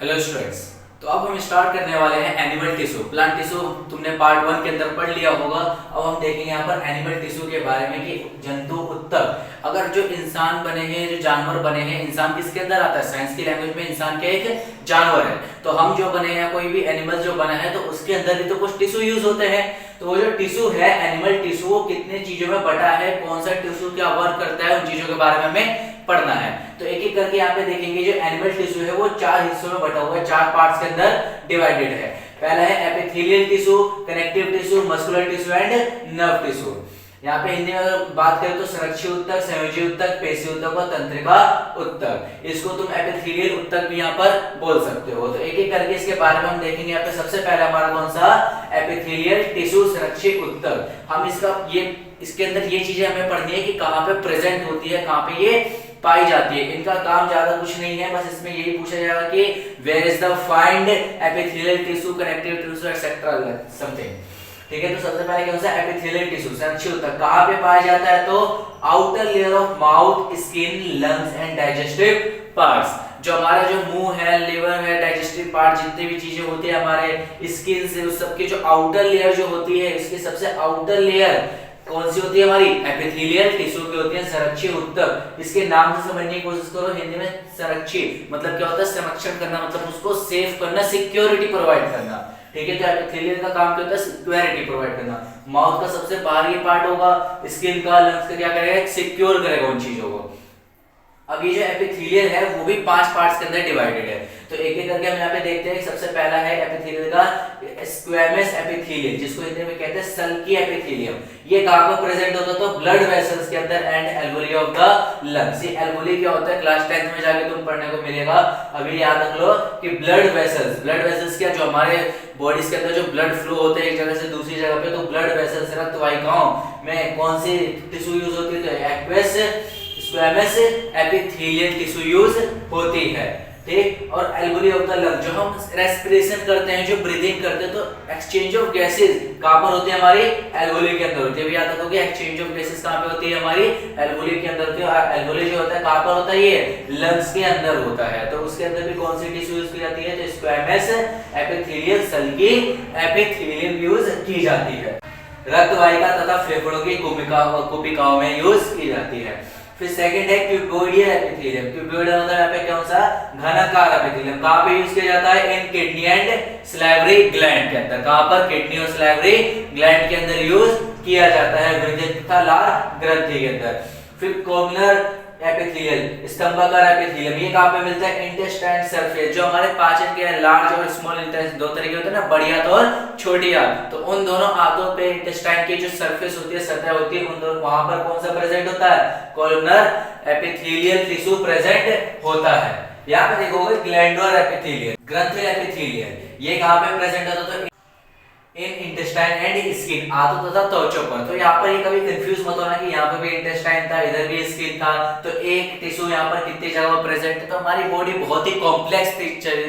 Hello students. तो अब हम स्टार्ट करने वाले हैं एनिमल टिश्यू। प्लांट टिश्यू तुमने पार्ट 1 के अंदर पढ़ लिया होगा। अब हम देखेंगे यहाँ पर एनिमल टिश्यू के बारे में कि जंतु उत्तक अगर जो इंसान बने हैं, जो जानवर बने हैं, इंसान किसके अंदर आता है? साइंस की लैंग्वेज में इंसान के एक जानवर है। तो हम जो बने हैं, कोई भी एनिमल जो बना है, तो उसके अंदर भी तो कुछ टिश्यू यूज होते हैं। तो वो जो टिश्यू है एनिमल टिश्यू, वो कितने चीजों में बटा है, कौन सा टिश्यू क्या वर्क करता है, उन चीजों के बारे में हमें पढ़ना है। तो एक एक करके यहाँ पे देखेंगे। जो एनिमल टिश्यू है वो 4 हिस्सों में बटा हुआ है, 4 पार्ट्स के अंदर डिवाइडेड है। पहला है epithelial tissue, connective tissue, muscular tissue and nerve tissue. यहाँ पे हिंदी में अगर बात करें तो संरक्षी उत्तक, संयोजी उत्तक, पेशी उत्तक और तंत्रिका उत्तक। इसको तुम एपिथेलियल उत्तक भी यहाँ पर बोल सकते हो। तो एक एक करके इसके बारे में हम देखेंगे। यहाँ पे सबसे पहला हमारा कौन सा? एपिथेलियल टिश्यू, संरक्षी उत्तक। हम इसके अंदर ये चीजें हमें पढ़नी है कि कहाँ पे प्रेजेंट होती है, कहाँ पे ये पाई जाती है। इनका काम ज्यादा कुछ नहीं है, बस इसमें यही पूछा जाएगा कि where is the find epithelial tissue, connective tissue etcetera something. ठीक है, तो सबसे पहले कौन सा? एपिथेलियल टिश्यू, संरक्षी उत्तक। कहां पे पाया जाता है? तो outer layer of mouth, skin, lungs and digestive parts. जो हमारा जो मुंह है, लिवर है, डाइजेस्टिव पार्ट, जितनी भी चीजें होती है हमारे स्किन से, उस सबकी जो आउटर लेयर जो होती है, इसकी सबसे आउटर लेयर कौन सी होती है? हमारी एपिथेलियल टिश्यू की होती है, संरक्षी उत्तक। इसके नाम से समझने की कोशिश करो। हिंदी में संरक्षी मतलब क्या होता है? संरक्षण करना, मतलब उसको सेव करना, सिक्योरिटी प्रोवाइड करना। ठीक है, तो एपिथेलियल का काम क्या होता है? सिक्योरिटी प्रोवाइड करना। माउथ का सबसे बाहरी पार्ट होगा, स्किन का, लंग्स का क्या करेगा? सिक्योर करेगा उन चीजों को। अब ये जो एपिथेलियल है वो भी 5 पार्ट्स के अंदर डिवाइडेड है। तो एक एक करके हम यहाँ पे देखते हैं। सबसे पहला है एपिथेलियल का स्क्वैमस एपिथेलियम, जिसको हिंदी में कहते हैं सल्की एपिथेलियम। ये कहाँ पर प्रेजेंट होता है? तो ब्लड वेसल्स के अंदर and alveoli of the lungs. ये एल्वोली क्या होता है? क्लास 10th में जाके तुम पढ़ने को मिलेगा। अभी याद रख लो कि ब्लड वेसल्स क्या, जो हमारे बॉडीज के अंदर जो ब्लड फ्लो होते हैं एक जगह से दूसरी जगह पे, तो ब्लड वेसल्स रक्त वाहिकाओं में कौन सी टिश्यू यूज होती है? तो aqueous squamous epithelial tissue use होती है। ठीक, और एल्वोली ऑफ द लंग, जो हम रेस्पिरेशन करते हैं, जो ब्रीदिंग करते हैं, तो एक्सचेंज ऑफ गैसेस कहां पर होती है? हमारी एल्वोली के अंदर होती है। याद रखोगे एक्सचेंज ऑफ गैसेस कहां पे होती है? हमारी एल्वोली के अंदर होती है। एल्वोली जो होता है कहां पर होता है? ये लंग्स के अंदर होता है। तो उसके अंदर भी कौन सी टिश्यू यूज की जाती है? तो स्क्वैमस एपिथेलियल सल्की एपिथेलियम यूज की जाती है। रक्त वाहिका तथा फेफड़ों की कोशिकाओं में यूज की जाती है। फिर सेकंड है क्यूबोइडियल एपिथेलियम। क्यूबोइडल मतलब यहाँ पे कौन सा? घनाकार एपिथेलियम। कहाँ पे यूज किया जाता है? इन किडनी एंड सलाइवरी ग्लैंड के अंदर। कहाँ पर? किडनी और सलाइवरी ग्लैंड के अंदर यूज किया जाता है, वृद्धि तथा लार ग्रंथि के अंदर। फिर कोमलर एपिथेलियल, स्तंभाकार एपिथेलियम, ये कहाँ पे मिलता है? Intestine surface. जो हमारे पाचन के लार्ज और स्मॉल इंटेस्टाइन, दो तरीके होते हैं ना, बड़ी आंत और छोटी आंत। तो उन दोनों आंतों पे इंटेस्टाइन की जो सरफेस होती है, सतह होती है, उन दोनों वहां पर कौन सा प्रेजेंट होता है? कोलमनर एपिथेलियल टिश्यू प्रेजेंट होता है। यहाँ पे देखोगे ग्लैंडुलर एपिथेलियल, ग्रंथिल एपिथेलियल, ये कहाँ पे प्रेजेंट होता है? तो इन इंटेस्टाइन एंड स्किन, आंतों तथा त्वचा पर। तो यहाँ पर ये कभी कंफ्यूज मत होना कि यहाँ पे भी इंटेस्टाइन था, इधर भी स्किन था, तो एक टिश्यू यहाँ पर कितनी जगह प्रेजेंट है। तो हमारी बॉडी बहुत ही कॉम्प्लेक्स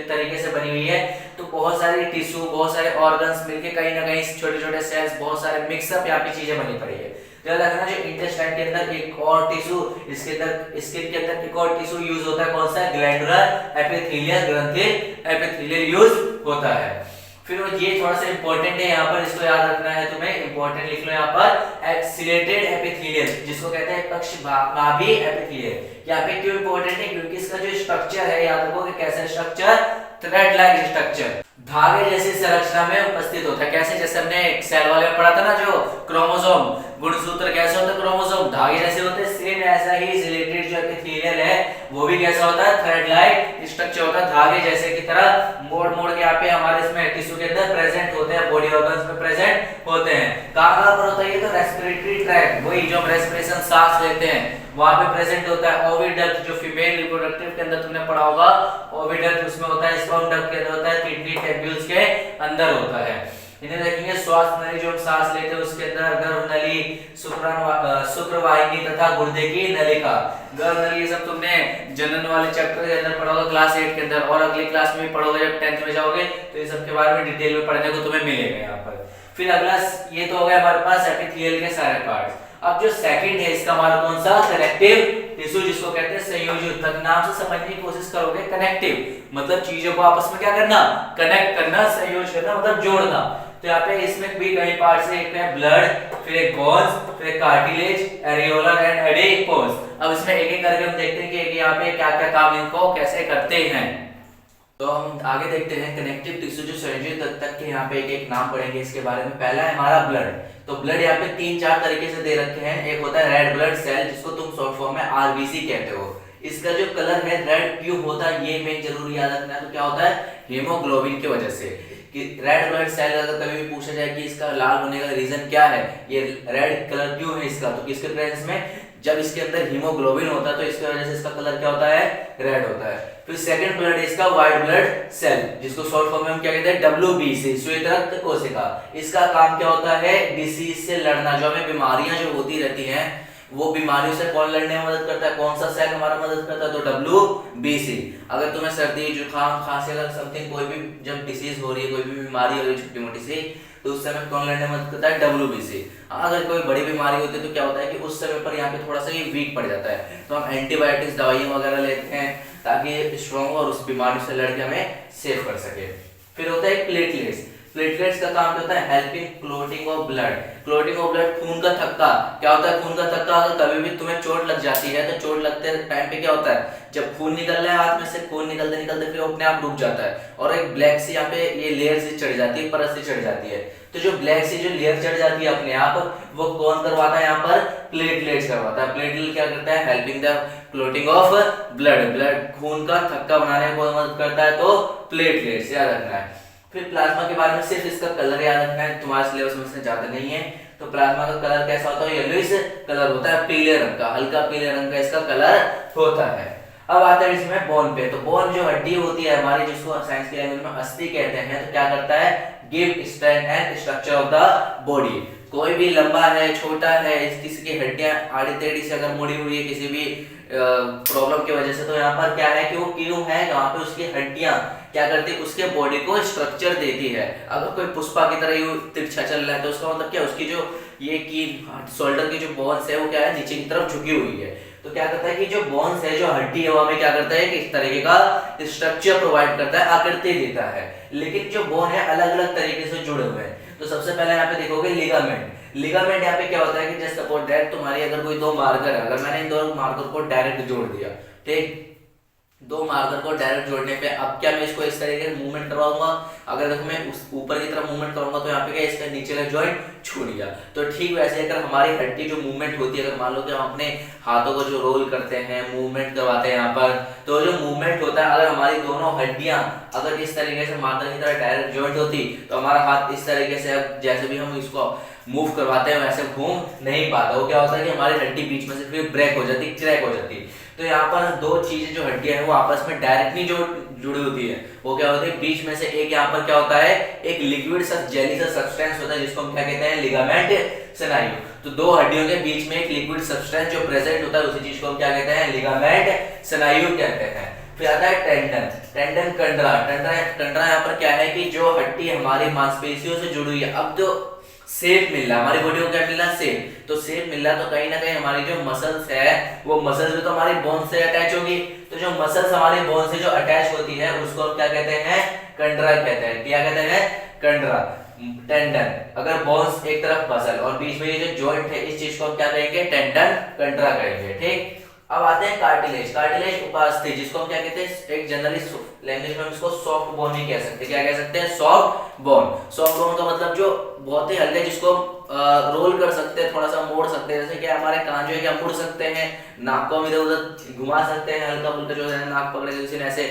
तरीके से बनी हुई है। तो बहुत सारे टिश्यू, बहुत सारे ऑर्गन्स मिलके कहीं ना कहीं छोटे छोटे सेल्स, बहुत सारे मिक्सअप यहाँ पे चीजें बनी पड़ी है। याद रखना, जो इंटेस्टाइन के अंदर एक और टिश्यू, इसके अंदर स्किन के अंदर एक और टिश्यू यूज होता है, कौन सा? ग्लैंडुलर एपिथेलियल, ग्रंथिल एपिथेलियल यूज होता है। फिर ये थोड़ा सा इंपॉर्टेंट है, यहाँ पर इसको याद रखना है तुम्हें, इंपॉर्टेंट लिख लो यहाँ पर। एक्सिलेटेड एपिथेलियम, जिसको कहते हैं पक्षनाभि एपिथेलियम। यहाँ पे क्यों इंपॉर्टेंट है? क्योंकि इसका जो स्ट्रक्चर है, याद रखो कि कैसा स्ट्रक्चर? थ्रेड लाइक स्ट्रक्चर, धागे जैसी संरचना में उपस्थित होता है। कैसे? जैसे हमने सेल वाले में पढ़ा था ना, जो क्रोमोसोम, गुणसूत्र कैसे होता है? क्रोमोसोम धागे जैसे होते हैं। सेम ऐसा ही सिलेटेड जो एपिथेलियल है वो भी कैसा होता है? थ्रेड लाइक स्ट्रक्चर होता है, धागे जैसे की तरह मोड़ मोड़ के यहाँ पे हमारे इसमें टिश्यू के अंदर प्रेजेंट होते हैं, बॉडी ऑर्गन्स में प्रेजेंट होते हैं। कहाँ पर होता है ये? तो रेस्पिरेटरी ट्रैक्ट, वही जो हम रेस्पिरेशन सांस लेते हैं वहां पे प्रेजेंट होता है। ओविडक्ट, जो फीमेल रिप्रोडक्टिव के अंदर तुमने पढ़ा होगा, ओविडक्ट उसमें होता है। स्पर्म डक्ट के अंदर होता है, किडनी टेब्यूल्स के अंदर होता है। इन्हें देखेंगे श्वास नली, जो हम सांस लेते हैं उसके अंदर गर्भ नली, शुक्रवाहिनी तथा गुर्दे की नलिका। गर्भ नली ये सब तुमने जनन वाले चैप्टर के अंदर पढ़ा होगा क्लास 8 के अंदर, और अगली क्लास में भी पढ़ोगे जब 10th में जाओगे, तो ये सब के बारे में डिटेल में पढ़ने को तुम्हें मिलेगा यहाँ पर। फिर अगला ये तो हो गया हमारे पास एपिथेलियल के सारे पार्ट्स। अब जो सेकंड है इसका हमारा कौन सा, कनेक्टिव टिश्यू, जिसको कहते हैं संयोजी ऊतक। नाम से समझने की कोशिश करोगे, कनेक्टिव मतलब चीजों को आपस में क्या करना, कनेक्ट करना, संयोज करना मतलब जोड़ना। तो यहाँ पे इसमें भी कई पार्ट्स है, एक है ब्लड, फिर एक बोन्स, फिर एक कार्टिलेज, एरियोला एंड एडिपोन्स। अब इसमें एक एक करके हम देखते हैं कि यहाँ पे क्या क्या काम इनको कैसे करते हैं। तो हम आगे देखते हैं कनेक्टिव टिश्यू जो संयोजी ऊतक के, यहाँ पे एक एक नाम पढ़ेंगे इसके बारे में। पहला है हमारा ब्लड। तो ब्लड यहाँ पे 3-4 तरीके से दे रखे हैं। एक होता है रेड ब्लड सेल, जिसको तुम शॉर्ट फॉर्म में आरबीसी कहते हो। इसका जो कलर है रेड क्यों होता है, ये मेन जरूरी याद रखना है। तो क्या होता है, हीमोग्लोबिन की वजह से। कि रेड ब्लड सेल अगर कभी भी पूछा जाए कि इसका लाल होने का रीजन क्या है, ये रेड कलर क्यों है इसका, तो किसके प्रेजेंस में, जब इसके अंदर हीमोग्लोबिन होता है तो इसकी वजह से इसका कलर क्या होता है, रेड होता है। फिर सेकंड ब्लड है इसका व्हाइट ब्लड सेल, जिसको शॉर्ट फॉर्म में हम क्या कहते हैं, WBC, श्वेत रक्त कोशिका। इसका काम क्या होता है, डिसीज से लड़ना। जो हमें बीमारियां जो होती रहती हैं, वो बीमारियों से कौन लड़ने में मदद करता है, कौन सा सेल हमारा मदद करता है, तो WBC। अगर तुम्हें सर्दी जुकाम खांसी अगर समथिंग कोई भी जब डिसीज हो रही है, कोई भी बीमारी हो रही है छोटी मोटी सी, तो उस समय कौन लड़ने में मदद करता है, WBC। अगर कोई बड़ी बीमारी होती है तो क्या होता है कि उस समय पर यहाँ पे थोड़ा सा ये वीक पड़ जाता है, तो हम एंटीबायोटिक्स दवाइयां वगैरह लेते हैं ताकि स्ट्रॉन्ग हो और उस बीमारी से लड़के हमें सेव कर सके। फिर होता है प्लेटलेट्स। प्लेटलेट्स का काम क्या होता है, helping clotting of blood. Clotting of blood, खून का थक्का। क्या होता है खून का थक्का, अगर कभी भी तुम्हें चोट लग जाती है तो चोट लगते टाइम पे क्या होता है, जब खून निकल रहा है हाथ में से, खून निकलते निकलते फिर अपने आप रुक जाता है और एक ब्लैक सी यहाँ पे ये लेयर सी चढ़ जाती है, परत सी चढ़ जाती है। तो जो ब्लैक सी जो लेयर चढ़ जाती है अपने आप, वो कौन करवाता है, यहाँ पर प्लेटलेट्स करवाता है। प्लेटलेट क्या करता है, helping the clotting of blood. Blood खून का थक्का बनाने में कौन मदद करता है, तो प्लेटलेट्स, याद रखना है। फिर प्लाज्मा के बारे में सिर्फ इसका कलर याद रखना है, तुम्हारे सिलेबस में से ज्यादा नहीं है। तो प्लाज्मा का कलर कैसा होता है, येलोइश कलर होता है, पीले रंग का, हल्का पीले रंग का इसका कलर होता है। अब आता है इसमें बोन पे। तो बोन जो हड्डी होती है हमारी, जिसको साइंस की लैंग्वेज में अस्थि कहते हैं, तो क्या करता है, give strength and structure of the body. कोई भी लंबा है, छोटा है, किसी की हड्डियां आड़ी टेढ़ी से अगर मुड़ी हुई है किसी भी प्रॉब्लम की वजह से, तो यहाँ पर क्या है कि वो क्यों है, वहां पे उसकी हड्डियां क्या करती है, उसके बॉडी को स्ट्रक्चर देती है। अगर कोई पुष्पा की तरह यूं तिरछा चल रहा है तो उसका मतलब क्या, उसकी जो ये की शोल्डर की जो बोन्स है वो क्या है, नीचे की तरफ झुकी हुई है। तो क्या करता है कि जो बोन्स है, जो हड्डी है, वो हमें क्या करता है कि इस तरीके का स्ट्रक्चर प्रोवाइड करता है, आकृति देता है। लेकिन जो बोन है अलग अलग तरीके से जुड़े हुए हैं। तो सबसे पहले यहाँ पे देखोगे लिगामेंट। लिगामेंट यहाँ पे क्या होता है कि जस्ट सपोज दैट तुम्हारी अगर कोई दो मार्कर है, अगर मैंने इन दो मार्कर को डायरेक्ट जोड़ दिया, ठीक, दो मार्कर को डायरेक्ट जोड़ने पे अब क्या मैं इसको इस तरीके से मूवमेंट करवाऊंगा, अगर देखो मैं उस ऊपर की तरफ मूवमेंट करूंगा तो यहाँ पे क्या इसका नीचे का जॉइंट छूट गया। तो ठीक वैसे अगर हमारी हड्डी जो मूवमेंट होती है, अगर मान लो कि हम अपने हाथों को जो रोल करते हैं, मूवमेंट करवाते हैं यहाँ पर, तो जो मूवमेंट होता है, अगर हमारी दोनों हड्डियां अगर इस तरीके से मार्कर की तरह डायरेक्ट जॉइंट होती तो हमारा हाथ इस तरीके से जैसे भी हम इसको मूव करवाते हैं वैसे घूम नहीं पाता। वो क्या होता है कि हमारी हड्डी बीच में से फिर ब्रेक हो जाती, क्रैक हो जाती। तो यहाँ पर दो चीजें जो हड्डियां हैं वो आपस में डायरेक्टली जो जुड़ी होती है, वो क्या होती है, बीच में से एक यहाँ पर क्या होता है, एक लिक्विड सा जेली सा सब्सटेंस होता है, जिसको हम क्या कहते हैं, लिगामेंट स्नायु। तो दो हड्डियों के बीच में एक लिक्विड सब्सटेंस जो प्रेजेंट होता है, उसी चीज को हम क्या कहते हैं, लिगामेंट स्नायु कहते हैं। फिर आता है टेंडन। टेंडन कंडरा। कंडरा यहाँ पर क्या है कि जो हड्डी हमारी मांसपेशियों से जुड़ी हुई है, अब जो शेप मिल रहा है हमारी बॉडी को, क्या मिल रहा है, शेप। तो शेप मिल रहा है तो कहीं ना कहीं हमारी जो मसल्स है, वो मसल्स भी तो हमारी बोन से अटैच होगी। तो जो मसल्स हमारी बोन से जो अटैच होती है उसको हम क्या कहते हैं, कंडरा कहते हैं। क्या कहते हैं, कंडरा। टेंडन, अगर बोन्स एक तरफ मसल और बीच में ये जो जॉइंट है, इस चीज को हम क्या कहेंगे, टेंडन कंडरा कहेंगे, ठीक। अब आते हैं कार्टिलेज। कार्टिलेज उपास्थि, जिसको हम क्या कहते हैं, एक जनरली लैंग्वेज में हम इसको सॉफ्ट बोन ही कह सकते हैं। क्या कह सकते हैं, सॉफ्ट बोन। सॉफ्ट बोन का मतलब जो बहुत ही हल्के, जिसको रोल कर सकते हैं, थोड़ा सा मोड़ सकते हैं, जैसे कि हमारे कान जो है क्या मुड़ सकते हैं, नाक को हम इधर उधर घुमा सकते हैं, हल्का फुल्का जो है नाक पकड़ के किसी ने ऐसे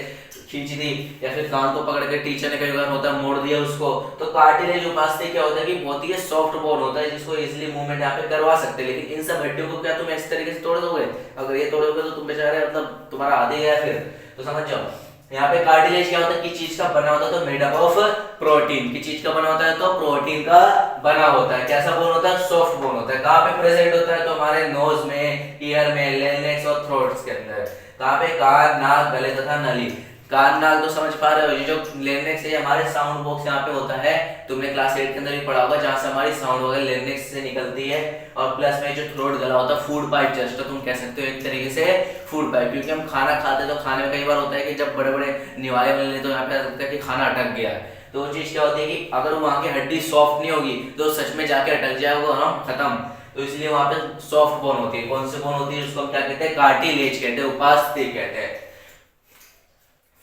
खींच दी, या फिर कान को पकड़ के टीचर ने कई बार होता है मोड़ दिया उसको। तो कार्टिलेज उपास्थि क्या होता है कि बहुत ही सॉफ्ट बोन होता है, जिसको इजीली मूवमेंट यहाँ पे करवा सकते हैं। लेकिन इन सब हड्डियों को क्या तुम इस तरीके से तोड़ दोगे, अगर ये तोड़ोगे तो तुम बेचारे मतलब तुम्हारा आधे गया फिर, तो समझ जाओ। यहाँ पे कार्टिलेज क्या होता है, किस चीज का बना होता है, तो मेड अप ऑफ प्रोटीन। किस चीज का बना होता है, तो प्रोटीन का बना होता है। कैसा बोन होता है, सॉफ्ट बोन होता है। कहाँ पे प्रेजेंट होता है, तो हमारे नोज में, ईयर में, लेनेक्स और थ्रोट्स के अंदर। कहाँ पे, कान, नाक, गले तथा नली। कान नाल तो समझ पा रहे हो, ये जो लेरिंक्स है हमारे साउंड बॉक्स यहाँ पे होता है, तुमने क्लास 8 के अंदर भी पढ़ा होगा, जहाँ से हमारी साउंड वगैरह लेरिंक्स से निकलती है। और प्लस में जो थ्रोट गला होता है, फूड पाइप जस्ट तुम कह सकते हो एक तरीके से फूड पाइप, क्योंकि हम खाना खाते हैं तो खाने में कई बार होता है कि जब बड़े बड़े निवाले मिलने तो यहाँ पे लगता है कि खाना अटक गया है, तो वो चीज क्या होती है कि अगर वहाँ की हड्डी सॉफ्ट नहीं होगी तो सच में जाके अटक जाएगा हम खत्म। तो इसलिए वहाँ पे सॉफ्ट बोन होती है। कौन सी बोन होती है? उसको हम क्या कहते हैं? कार्टिलेज कहते हैं, उपास्थि कहते हैं।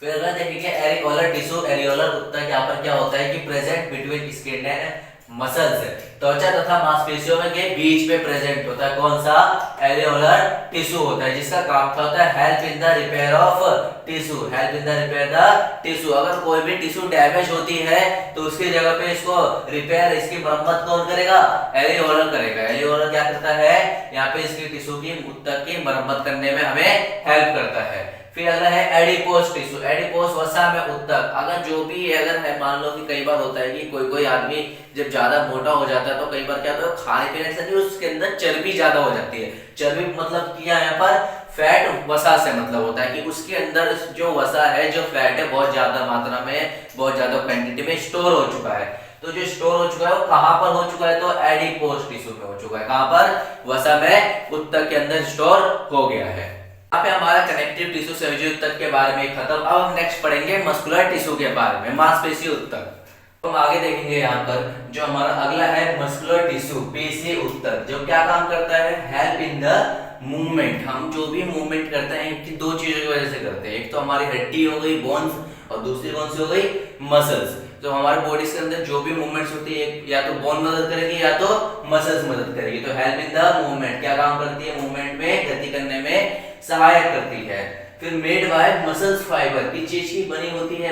फिर अगर देखेंगे एरियोलर टिश्यू, एरियोलर उत्तक यहाँ पर क्या होता है कि present between skin and muscles, त्वचा तथा मांसपेशियों में के बीच में प्रेजेंट होता है। कौन सा? एरियोलर टिश्यू होता है, जिसका काम क्या होता है? Help in the repair of tissue, help in the repair the tissue. अगर कोई भी टिश्यू डैमेज होती है तो उसकी जगह पे इसको रिपेयर, इसकी मरम्मत कौन करेगा? एरियोलर करेगा। एरियोलर क्या करता है? यहाँ पे इसकी टिश्यू की उत्तक की मरम्मत करने में हमें हेल्प करता है। फिर अगला है एडिपोस टिश्यू, एडिपोस वसा में उत्तक। अगर जो भी अगर है, मान लो कि कई बार होता है कि कोई आदमी जब ज्यादा मोटा हो जाता है तो कई बार क्या होता है खाने पीने से उसके अंदर चर्बी ज्यादा हो जाती है। चर्बी मतलब क्या यहाँ पर? फैट। वसा से मतलब होता है कि उसके अंदर जो वसा है, जो फैट है, बहुत ज्यादा मात्रा में, बहुत ज्यादा क्वांटिटी में स्टोर हो चुका है। तो जो स्टोर हो चुका है वो कहां पर हो चुका है? तो एडिपोस टिश्यू में हो चुका है। कहां पर? वसा में उत्तक के अंदर स्टोर हो गया है। यहाँ पे हमारा कनेक्टिव टिश्यू संयोजी उत्तक के बारे में खत्म। अब हम नेक्स्ट पढ़ेंगे मस्कुलर टिश्यू के बारे में, मांसपेशी उत्तक। तो हम आगे देखेंगे यहाँ पर जो हमारा अगला है मस्कुलर टिश्यू, पेशी उत्तक, जो क्या काम करता है? Help in the movement. हम जो भी मूवमेंट करते हैं कि दो चीजों की वजह से करते हैं, एक तो हमारी हड्डी हो गई बोन्स, और दूसरी कौन सी हो गई? मसल्स। तो हमारे बॉडी के अंदर जो भी मूवमेंट्स होती है, या तो बोन मदद करेगी या तो मसल्स मदद करेगी। तो हेल्प इन द मूवमेंट क्या काम करती है? मूवमेंट में, गति करने में सहायक करती है। फिर मेड बाय मसल्स फाइबर, किस चीज की बनी होती है?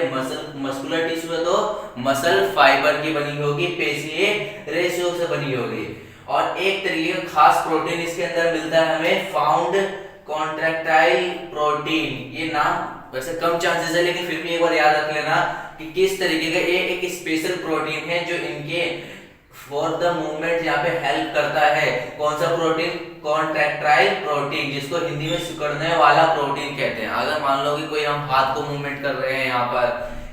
मस्कुलर टिश्यू है तो मसल फाइबर की बनी होगी, पेशीय रेशो से बनी होगी। और एक तरीके का खास प्रोटीन इसके अंदर मिलता है हमें, फाउंड कॉन्ट्रैक्टाइल प्रोटीन। ये नाम वैसे कम चांसेस है, लेकिन फिर भी एक बार याद रख लेना कि किस तरीके का ये एक स्पेशल प्रोटीन है जो इनके फॉर द मूवमेंट यहाँ पे हेल्प करता है। कौन सा प्रोटीन? कॉन्ट्रैक्टाइल प्रोटीन, जिसको हिंदी में सिकुड़ने वाला प्रोटीन कहते हैं। अगर मान लो कि कोई हम हाथ को मूवमेंट कर रहे हैं यहाँ पर,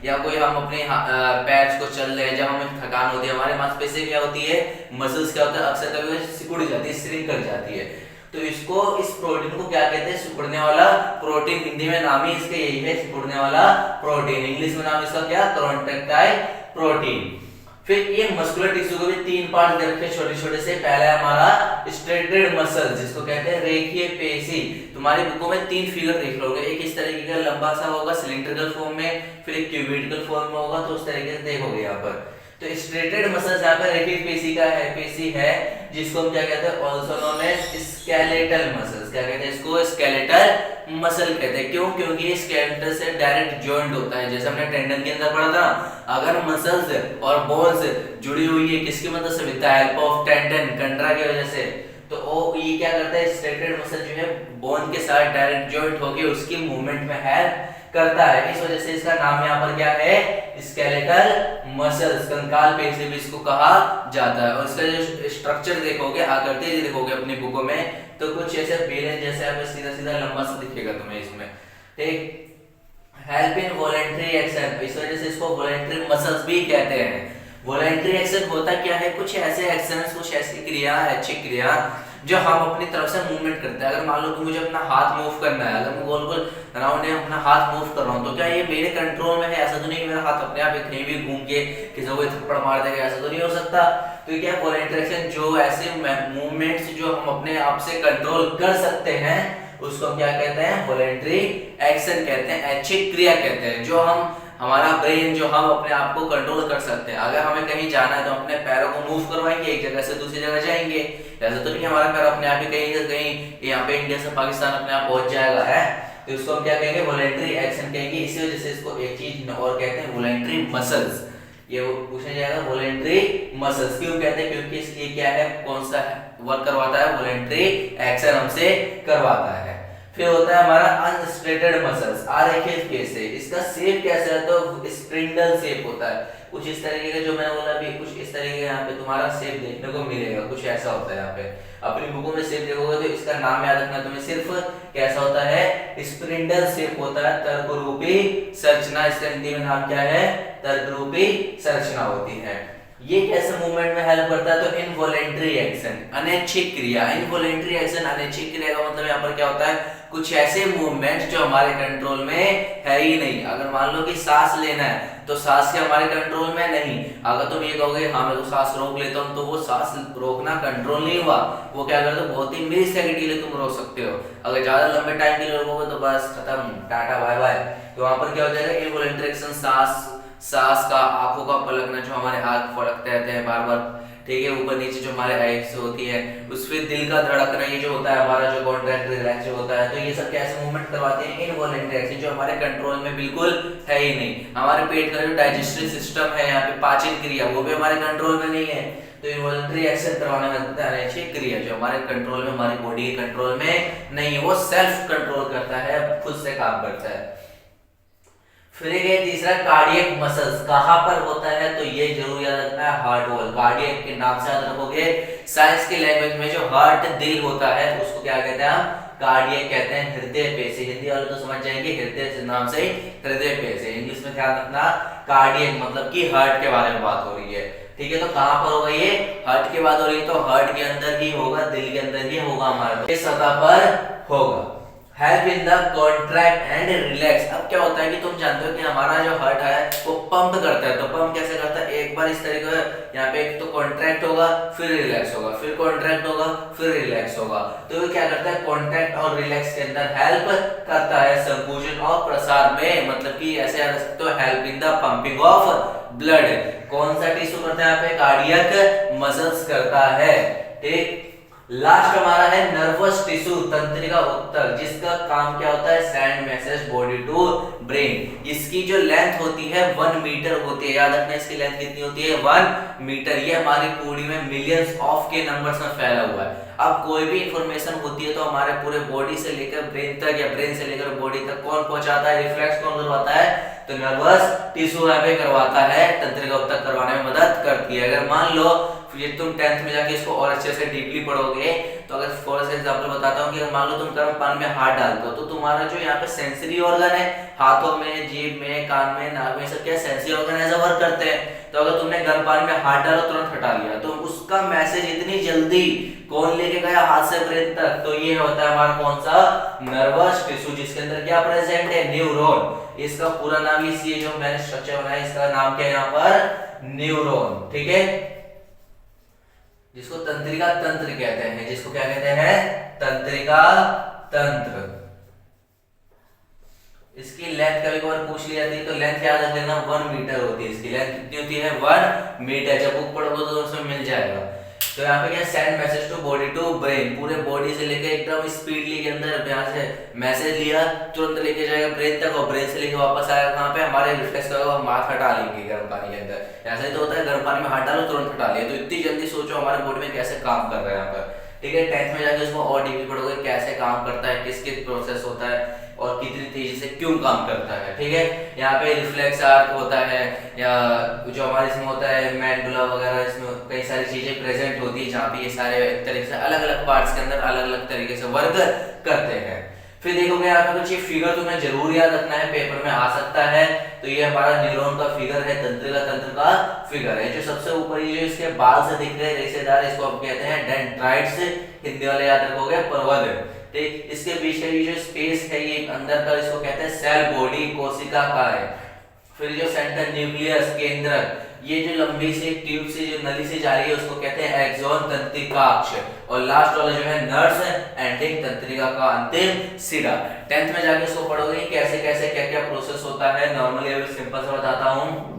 या कोई हम अपने पैर को चल रहे हैं, जब हमें थकान होती है, हमारे मांसपेशी क्या होती है? मसल्स क्या होता है? अक्सर कभी सिकुड़ जाती है, श्रिंक कर जाती है। तो इसको, इस प्रोटीन को क्या कहते हैं? सिकुड़ने वाला प्रोटीन। हिंदी में नाम ही इसका यही है, सिकुड़ने वाला प्रोटीन। इंग्लिश में नाम इसका क्या? Contractile protein. फिर ये मस्कुलर टिश्यू को भी तीन पार्ट दे रखे छोटे छोटे से। पहला है हमारा स्ट्रेटेड मसल, जिसको कहते हैं रेखीय पेशी। तुम्हारी बुकों में तीन फिगर देख लोगे, एक इस तरीके का लंबा सा होगा सिलिंड्रिकल फॉर्म में, फिर एक क्यूबिडिकल फॉर्म में होगा, तो उस तरीके से देखोगे यहाँ पर। तो स्ट्रेटेड मसल यहाँ पर रेखीय पेशी का है, पेशी है, जिसको हम क्या कहते हैं? Also known as skeletal muscles. क्या कहते हैं इसको? स्केलेटल मसल कहते हैं। क्यों? क्योंकि स्केलेटल से डायरेक्ट जॉइंट होता है, जैसे हमने टेंडन के अंदर पढ़ा था। अगर मसल्स और बोन्स जुड़ी हुई है किसकी मदद से? With the help of tendon, कंडरा की वजह से, तो वो ये क्या करता है? स्ट्रेटेड मसल जो है बोन के साथ डायरेक्ट जॉइंट होकर उसकी मूवमेंट में हेल्प करता है। इस वजह से इसका नाम यहाँ पर क्या है? स्केलेटल मसल्स, कंकाल पेशी भी इसको कहा जाता है। और इसका जो स्ट्रक्चर देखोगे, आकृति देखोगे अपनी बुकों में, तो कुछ ऐसे बेलन जैसे आपको सीधा सीधा लंबा सा दिखेगा तुम्हें इसमें। ठीक। हेल्प इन वॉलेंटरी एक्शन, इस वजह से इसको वॉलेंटरी मसल्स भी कहते हैं। वॉलेंटरी एक्शन होता क्या है? कुछ ऐसे एक्शंस, कुछ ऐसी क्रिया, अच्छी क्रिया जो हम अपनी तरफ से मूवमेंट करते हैं। अगर मान लो कि मुझे अपना हाथ मूव करना है, अगर मैं गोल गोल राउंड में अपना हाथ मूव कर रहा हूँ, तो क्या ये मेरे कंट्रोल में है? ऐसा तो नहीं कि मेरा हाथ अपने आप कहीं भी घूम के किसी को थप्पड़ मार देगा, ऐसा तो नहीं हो सकता। तो क्या वॉलेंटरी एक्शन, जो ऐसे मूवमेंट्स जो हम अपने आप से कंट्रोल कर सकते हैं, उसको हम क्या कहते हैं? वॉलेंटरी एक्शन कहते हैं, ऐच्छिक क्रिया कहते हैं। जो हम, हमारा ब्रेन जो हम अपने आप को कंट्रोल कर सकते हैं। अगर हमें कहीं जाना है तो अपने पैरों को मूव करवाएंगे, एक जगह से दूसरी जगह जाएंगे। ऐसा तो नहीं हमारा पैर अपने आप ही कहीं यहाँ पे इंडिया से पाकिस्तान अपने आप पहुंच जाएगा, है। तो इसको हम क्या कहेंगे? वॉलेंटरी एक्शन कहेंगे। इसी वजह से इसको एक चीज और कहते हैं, वॉलेंटरी मसल्स। ये पूछा जाएगा, वॉलेंटरी मसल्स क्यों कहते हैं? क्योंकि इसलिए क्या है? कौन सा वर्क करवाता है? वॉलेंटरी एक्शन हमसे करवाता है। फिर होता है हमारा अनस्ट्रेटेड मसल्स, आरेखित पेशे। इसका शेप कैसा है तो स्प्रिंडल शेप होता है, कुछ इस तरीके का, जो मैंने बोला अभी कुछ इस तरीके का यहाँ पे तुम्हारा शेप देखने को मिलेगा, कुछ ऐसा होता है यहाँ पे। अपनी बुकों में शेप देखोगे तो इसका नाम याद रखना तुम्हें, सिर्फ कैसा होता है, स्प्रिंडल शेप होता है, तर्करूपी संरचना। इसका हिंदी में नाम क्या है, तर्करूपी संरचना होती है। ये कैसे मूवमेंट में हेल्प करता है तो इनवॉलेंटरी एक्शन, अनैच्छिक क्रिया। इनवॉलेंटरी एक्शन, अनैच्छिक क्रिया का मतलब यहाँ पर क्या होता है, कुछ ऐसे मूवमेंट जो हमारे कंट्रोल में है ही नहीं। अगर मान लो कि सांस लेना है तो सांस के हमारे कंट्रोल में नहीं, अगर तुम ये कहोगे हाँ मैं तो सांस रोक लेता हूँ, तो वो सांस रोकना कंट्रोल नहीं हुआ, वो क्या करते हो, बहुत ही मिली सेकंड के लिए तुम रोक सकते हो। अगर ज्यादा लंबे टाइम के लिए रोकोगे तो बस खत्म, टाटा बाय बाय। तो वहां पर क्या हो जाएगा, इनवॉलेंटरी एक्शन, सांस का, आंखों का पलकना, जो हमारे आंख पलकते रहते हैं बार बार, ठीक है, ऊपर नीचे जो हमारे आईज होती है, उसमें दिल का धड़कना, ये जो होता है हमारा जो कॉन्ट्रैक्ट रिलैक्स जो होता है, तो ये सब कैसे मूवमेंट करवाते हैं, इनवॉलेंटरी एक्शन, जो हमारे कंट्रोल में बिल्कुल है ही नहीं। हमारे पेट का जो डाइजेस्टिव सिस्टम है, यहाँ पे पाचन क्रिया, वो भी हमारे कंट्रोल में नहीं है, तो इनवॉलेंटरी एक्शन करवाने में लगता है अनैच्छिक क्रिया, जो हमारे कंट्रोल में, हमारी बॉडी के कंट्रोल में नहीं है, वो सेल्फ कंट्रोल करता है, खुद से काम करता है। फिर एक तीसरा कार्डियक मसल्स, कहां पर होता है तो ये जरूर याद रखना है, हार्ट वॉल। कार्डियक के नाम से याद रखोगे। साइंस की लैंग्वेज में जो हार्ट दिल होता है उसको क्या कहते हैं हम, कार्डियक कहते हैं, हृदय पेशी। हिंदी वाले तो समझ जाएंगे, हृदय से नाम से हृदय पेशी। इंग्लिश में ध्यान रखना, कार्डियक मतलब कि हार्ट के बारे में बात हो रही है, ठीक है। तो कहां पर होगा ये, हार्ट की बात हो रही है तो हार्ट के अंदर ही होगा, दिल के अंदर ही होगा, हमारे सतह पर होगा। Help in the contract and relax. अब क्या होता है कि तुम जानते हो कि हमारा जो हार्ट है वो पंप करता है, तो पंप कैसे करता है, एक बार इस तरीके से यहाँ पे एक तो कॉन्ट्रैक्ट होगा, फिर रिलैक्स होगा, फिर कॉन्ट्रैक्ट होगा, फिर रिलैक्स होगा। तो ये क्या करता है, कॉन्ट्रैक्ट और रिलैक्स के अंदर हेल्प करता है संकुचन और प्रसार में, मतलब कि ऐसे याद रख सकते हो, help in the pumping of blood. कौन सा टिश्यू करता है यहाँ पे, कार्डियक मसल्स करता है, ठीक। लास्ट हमारा है नर्वस टिश्यू, तंत्रिका उत्तक, जिसका काम क्या होता है, send message body to brain. इसकी जो लेंथ होती है 1 मीटर होती है, याद रखना इसकी लेंथ कितनी होती है, 1 मीटर। ये हमारी बॉडी में मिलियंस ऑफ के नंबर्स में फैला हुआ है। अब कोई भी इंफॉर्मेशन होती है तो हमारे पूरे बॉडी से लेकर ब्रेन तक, या ब्रेन से लेकर बॉडी तक कौन पहुंचाता है, रिफ्लेक्स कौन करवाता है, तो नर्वस टिश्यू यहाँ पे करवाता है, तंत्रिका उत्तक करवाने में मदद करती है। अगर मान लो ये तुम 10th में जाके इसको और अच्छे से डीपली पढ़ोगे, तो अगर फॉर एग्जांपल बताता हूँ कि मान लो तुम गर्म पानी में हाथ डालते हो, तो तुम्हारा जो यहाँ पे सेंसरी ऑर्गन है, हाथों में, जीभ में, कान में, नाक में, सब क्या सेंसरी ऑर्गन ऐसा वर्क करते हैं। तो अगर तुमने गर्म पानी में हाथ डाला, तुरंत हटा लिया, तो उसका मैसेज इतनी जल्दी कौन लेके गया हाथ से ब्रेन तक, तो ये होता है हमारा कौन सा, नर्वस टिश्यू, जिसके अंदर क्या प्रेजेंट है, न्यूरॉन। इसका पूरा नाम ये जो मैंने स्ट्रक्चर बनाया, इसका नाम क्या है यहाँ पर, न्यूरॉन, ठीक है, जिसको तंत्रिका तंत्र कहते हैं, जिसको क्या कहते हैं, तंत्रिका तंत्र। इसकी लेंथ कभी कभार पूछ ली जाती है, तो लेंथ याद रख लेना, 1 मीटर होती है इसकी लेंथ। कितनी होती है, 1 मीटर। जब बुक पढ़ोगे तो उसमें मिल जाएगा। तो यहाँ पे क्या, send message to body to brain, पूरे बॉडी से लेके एकदम स्पीडली के अंदर यहाँ से मैसेज लिया, तुरंत लेके जाएगा ब्रेन तक, और ब्रेन से लेके वापस आएगा कहाँ पे, हमारे रिफ्लेक्स करेगा, हम हाथ हटा लेंगे गर्म पानी के अंदर। ऐसा ही तो होता है, गर्म पानी में हाथ डालो तुरंत हटा लिया। तो इतनी जल्दी सोचो हमारे बॉडी में कैसे काम कर रहा है यहाँ पर, ठीक है। 10th में जाके उसको और डीपली पढ़ोगे कैसे काम करता है, किस किस प्रोसेस होता है और कितनी तेजी से क्यों काम करता है, ठीक है। यहाँ पे रिफ्लेक्स आर्क होता है, या जो हमारे इसमें होता है मैंडुला वगैरह, इसमें कई सारी चीजें प्रेजेंट होती है, जहाँ पे ये सारे एक तरीके से अलग अलग पार्ट्स के अंदर अलग अलग तरीके से वर्क करते हैं। फिर देखोगे यहाँ पे कुछ ये फिगर तुम्हें जरूर याद रखना है, पेपर में आ सकता है। तो ये हमारा न्यूरॉन का फिगर है, तंत्रिका तंत्र का फिगर है। जो सबसे ऊपर ये जो इसके बाल से दिख रहे हैं रेशेदार, इसको हम कहते हैं डेंड्राइट्स, हिंदी वाले याद रखोगे पर्वत, ठीक। इसके बीच का ये जो स्पेस है, ये अंदर का, इसको कहते हैं सेल बॉडी, कोशिका का है। फिर जो सेंटर न्यूक्लियस, केंद्रक, ये जो लंबी सी ट्यूब से जो नली से जा रही है उसको कहते हैं एक्सॉन, तंत्रिकाक्ष। और लास्ट वाला जो है नर्व्स एंडिंग, तंत्रिका का अंतिम सिरा। 10th में जाके इसको पढ़ोगे कैसे कैसे क्या क्या प्रोसेस होता है। नॉर्मली अभी सिंपल से बताता हूँ।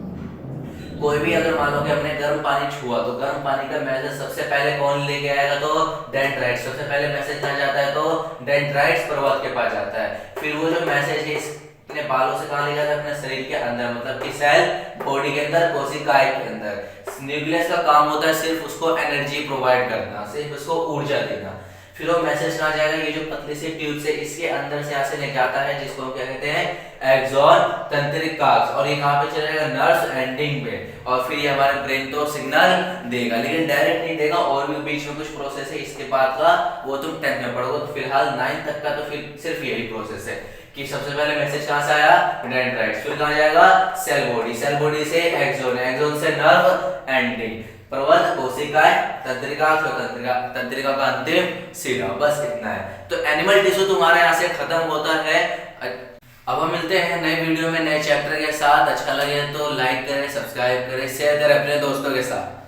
कोई भी अगर मान लो कि हमने गर्म पानी छुआ, तो गर्म पानी का मैसेज सबसे पहले कौन लेके आएगा, तो डेंड्राइट्स। सबसे पहले मैसेज कहाँ जाता है, तो डेंड्राइट्स पर्वत के पास जाता है। फिर वो जो मैसेज है अपने बालों से कहाँ ले जाता है, अपने शरीर के अंदर, मतलब कि सेल बॉडी के अंदर, कोशिकाएं के अंदर। न्यूक्लियस का काम होता है सिर्फ उसको एनर्जी प्रोवाइड करना, सिर्फ उसको ऊर्जा देना। फिर वो मैसेज कहाँ जाएगा, ये जो पतली सी ट्यूब से इसके अंदर से यहाँ से निकल जाता है, जिसको हम क्या कहते हैं, एक्सॉन तंत्रिका, और ये कहाँ पे चला जाएगा, नर्व एंडिंग पे, और फिर ये हमारे ब्रेन को सिग्नल देगा, लेकिन डायरेक्ट नहीं देगा, और भी बीच में कुछ प्रोसेस है इसके बाद का, वो तुम 10th में पढ़ोगे। तो फिलहाल 9th तक का तो फिर सिर्फ यही प्रोसेस है कि सबसे पहले मैसेज कहाँ से आया, डेंड्राइट्स, फिर कहाँ जाएगा, सेल बॉडी, सेल बॉडी से एक्सॉन, एक्सॉन से नर्व एंडिंग, प्रवर्त कोशिकाएं, तंत्रिका, तंत्रिका, तंत्रिका का अंतिम सिरा, बस इतना है। तो एनिमल टिश्यू तुम्हारे यहाँ से खत्म होता है। अब हम मिलते हैं नए वीडियो में नए चैप्टर के साथ। अच्छा लगे तो लाइक करें, सब्सक्राइब करें, शेयर करें अपने दोस्तों के साथ।